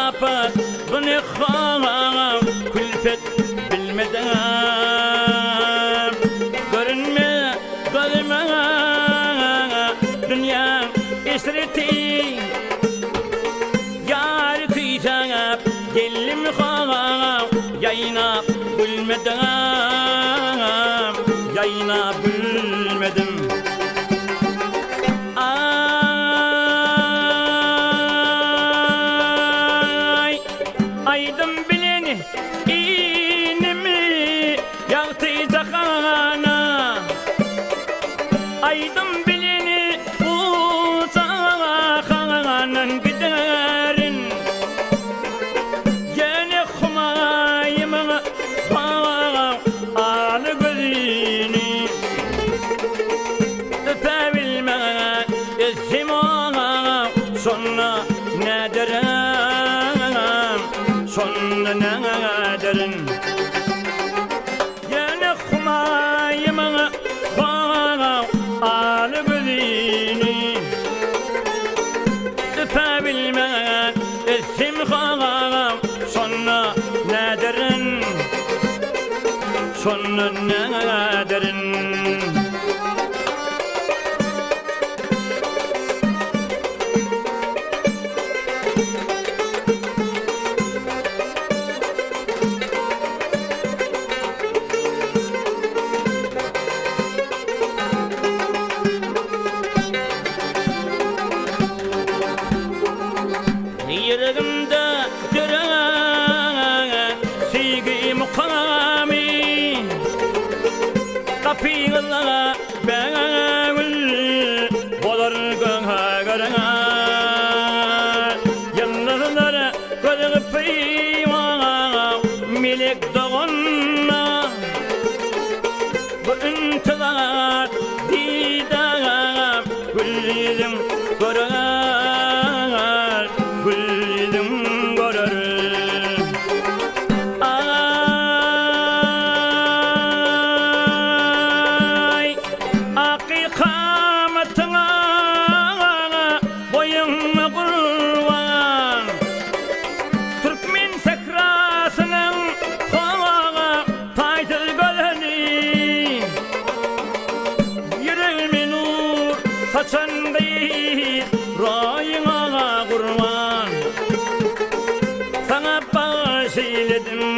afat bunu xalam külfet bilmeden görünme gözüme dünya esreti yar kıyacak gelim xalam yayına bilmeden yayına bilmedim aydım bileni iğnemi yaktıyacak ana aydım bileni uzak anan giderin yine humayımı ağlı gözünü öpebilmem ezim ona sonra ne derim sonra ne derim yine humayımı ağlı gözünü öpebilmem ezim ona sonra ne derim sonra ne derim yüreğimde gören sevgi mukami kapıyla ben bolar gören yalnızlar gözü peyva melek doğanna bu intizar didam gülüm gören gülüm görür ay akikametine boyun kurban Türkmen sekrasının hava taysız gözleri yüreğime nur saçan değil rayına kurban sana baş eyledim